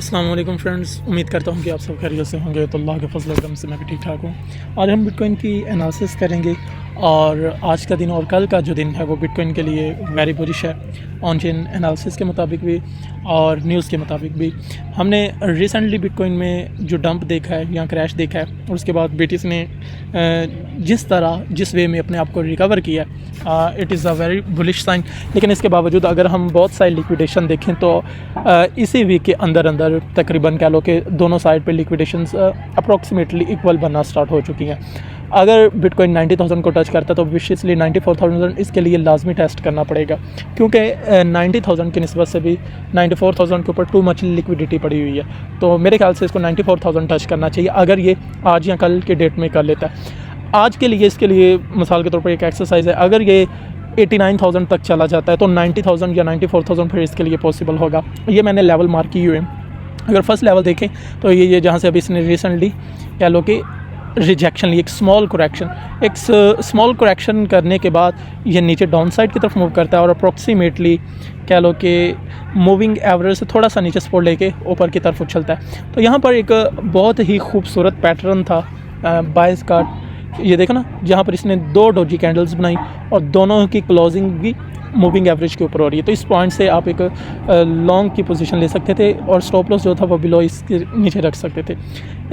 अस्सलाम वालेकुम फ्रेंड्स, उम्मीद करता हूँ कि आप सब खैरियत से होंगे। तो अल्लाह के फज़ल करम से मैं भी ठीक ठाक हूँ। आज हम बिटकॉइन की एनालिसिस करेंगे और आज का दिन और कल का जो दिन है वो बिटकॉइन के लिए वेरी बुलिश है, ऑन चेन एनालिसिस के मुताबिक भी और न्यूज़ के मुताबिक भी। हमने रिसेंटली बिटकॉइन में जो डंप देखा है या क्रैश देखा है और उसके बाद बीटीसी ने जिस वे में अपने आप को रिकवर किया है, it is a very bullish sign. लेकिन इसके बावजूद अगर हम बहुत सारी लिक्विडेशन देखें तो इसी वीक के अंदर तकरीबन कह लो कि दोनों साइड पे लिक्विडेशंस अप्रॉक्सीमेटली इक्वल बनना स्टार्ट हो चुकी हैं। अगर बिटकॉइन 90,000 को टच करता है तो विशेषली 94,000 इसके लिए लाजमी टेस्ट करना पड़ेगा, क्योंकि 90,000 की निस्बत से भी 94,000 के ऊपर टू मच लिक्विडिटी पड़ी हुई है। तो मेरे ख्याल से इसको 94,000 टच करना चाहिए अगर ये आज या कल के डेट में कर लेता है। आज के लिए इसके लिए मिसाल के तौर पर एक एक्सरसाइज है, अगर ये 89,000 तक चला जाता है तो 90,000 या 94,000 फिर इसके लिए पॉसिबल होगा। ये मैंने लेवल मार्क किए हुए हैं। अगर फर्स्ट लेवल देखें तो ये जहाँ से अभी इसने रिसेंटली कह लो कि रिजेक्शन ली, एक स्मॉल करेक्शन करने के बाद ये नीचे डाउन साइड की तरफ मूव करता है और अप्रॉक्सीमेटली कह लो कि मूविंग एवरेज से थोड़ा सा नीचे सपोर्ट लेके ऊपर की तरफ उछलता है। तो यहाँ पर एक बहुत ही खूबसूरत पैटर्न था बाइस का। ये देखो ना, जहाँ पर इसने दो डोजी कैंडल्स बनाई और दोनों की क्लोजिंग भी मूविंग एवरेज के ऊपर हो रही है। तो इस पॉइंट से आप एक लॉन्ग की पोजीशन ले सकते थे और स्टॉप लॉस जो था वो बिलो इसके नीचे रख सकते थे।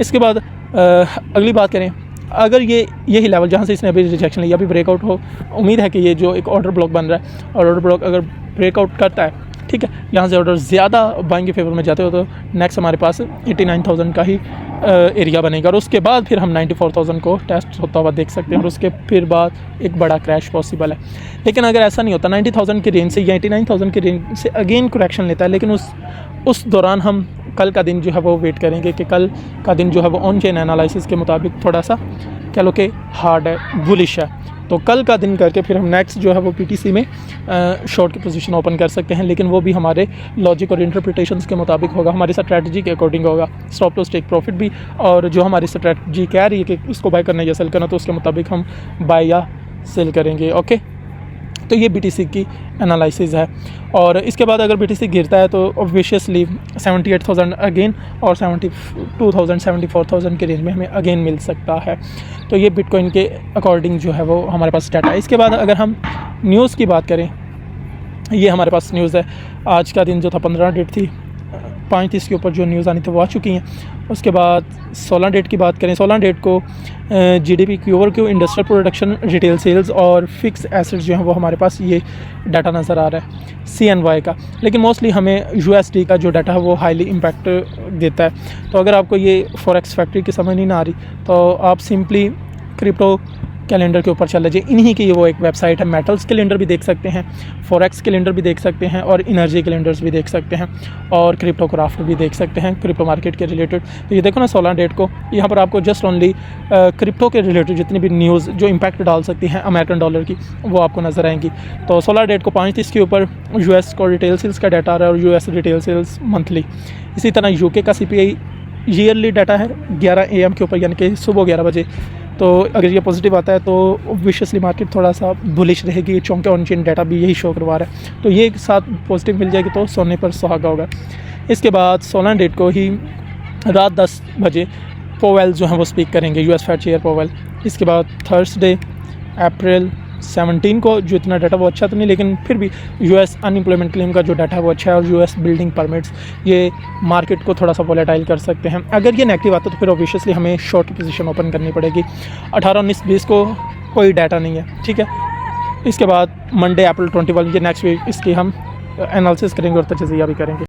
इसके बाद अगली बात करें, अगर यही लेवल जहाँ से इसने अभी रिजेक्शन लिया अभी ब्रेकआउट हो, उम्मीद है कि ये जो एक ऑर्डर ब्लॉक बन रहा है और ऑर्डर ब्लॉक अगर ब्रेकआउट करता है, ठीक है, यहाँ से ऑर्डर ज़्यादा बाइंग के फेवर में जाते हो तो नेक्स्ट हमारे पास 89,000 का ही एरिया बनेगा और उसके बाद फिर हम 94,000 को टेस्ट होता हुआ देख सकते हैं और उसके फिर बाद एक बड़ा क्रैश पॉसिबल है। लेकिन अगर ऐसा नहीं होता, 90,000 की रेंज से या 89,000 की रेंज से अगेन करेक्शन लेता है, लेकिन उस दौरान हम कल का दिन जो है वो वेट करेंगे कि कल का दिन जो है वो ऑन चेन एनालिसिस के मुताबिक थोड़ा सा कह लो कि हार्ड है, बुलिश है। तो कल का दिन करके फिर हम नेक्स्ट जो है वो पीटीसी में शॉर्ट की पोजीशन ओपन कर सकते हैं, लेकिन वो भी हमारे लॉजिक और इंटरप्रिटेशंस के मुताबिक होगा, हमारी स्ट्रैटेजी के अकॉर्डिंग होगा, स्टॉप लॉस टेक प्रॉफिट भी। और जो हमारी स्ट्रैटेजी कह रही है कि इसको बाय करना या सेल करना, तो उसके मुताबिक हम बाय या सेल करेंगे। ओके, तो ये बीटीसी की एनालिसिस है। और इसके बाद अगर बीटीसी गिरता है तो ऑब्वियसली 78,000 अगेन और 72,000 74,000 के रेंज में हमें अगेन मिल सकता है। तो ये बिटकॉइन के अकॉर्डिंग जो है वो हमारे पास डाटा है। इसके बाद अगर हम न्यूज़ की बात करें, ये हमारे पास न्यूज़ है। आज का दिन जो था 15 डेट थी, 5:30 के ऊपर जो न्यूज़ आनी थी वो आ चुकी हैं। उसके बाद 16 डेट की बात करें, 16 डेट को GDP Q industrial production, retail sales और फिक्स एसेट्स जो हैं वो हमारे पास ये डाटा नज़र आ रहा है CNY का। लेकिन मोस्टली हमें USD का जो डाटा है वो हाईली इम्पैक्ट देता है। तो अगर आपको ये फॉरेक्स फैक्ट्री की समझ नहीं ना आ रही तो आप सिंपली क्रिप्टो कैलेंडर के ऊपर चल लीजिए। इन्हीं की वो एक वेबसाइट है। मेटल्स कैलेंडर भी देख सकते हैं, फॉरेक्स कैलेंडर भी देख सकते हैं और इनर्जी कैलेंडर्स भी देख सकते हैं और क्रिप्टोग्राफ भी देख सकते हैं क्रिप्टो मार्केट के रिलेटेड। तो ये देखो ना, 16 डेट को यहाँ पर आपको जस्ट ओनली क्रिप्टो के रिलेटेड जितनी भी न्यूज़ जो इम्पैक्ट डाल सकती हैं अमेरिकन डॉलर की, वो आपको नज़र आएंगी। तो 16 डेट को 5:30 के ऊपर US को रिटेल सेल्स का डाटा आ रहा है और US रिटेल सेल्स मंथली। इसी तरह UK का CPI ईयरली डाटा है 11 AM के ऊपर, यानी कि सुबह 11 बजे। तो अगर ये पॉजिटिव आता है तो ऑब्वियसली मार्केट थोड़ा सा बुलिश रहेगी, चूँकि ऑन चेन डाटा भी यही शो करवा रहा है। तो ये एक साथ पॉजिटिव मिल जाएगी तो सोने पर सुहागा होगा। इसके बाद 16 डेट को ही रात 10 बजे पोवेल जो हैं वो स्पीक करेंगे, US फेड चेयर पोवेल। इसके बाद थर्सडे अप्रैल 17 को जो इतना डाटा वो अच्छा तो नहीं, लेकिन फिर भी US अनएम्प्लॉयमेंट क्लेम का जो डाटा है वो अच्छा है और US बिल्डिंग परमिट्स ये मार्केट को थोड़ा सा वोलेटाइल कर सकते हैं। अगर ये नेगेटिव आता है तो फिर ऑब्वियसली हमें शॉर्ट की पोजीशन ओपन करनी पड़ेगी। 18, 19, 20 को कोई डाटा नहीं है, ठीक है। इसके बाद मंडे अप्रैल 21, ये नेक्स्ट वीक इसकी हम एनालिसिस करेंगे और तजज़िया भी करेंगे।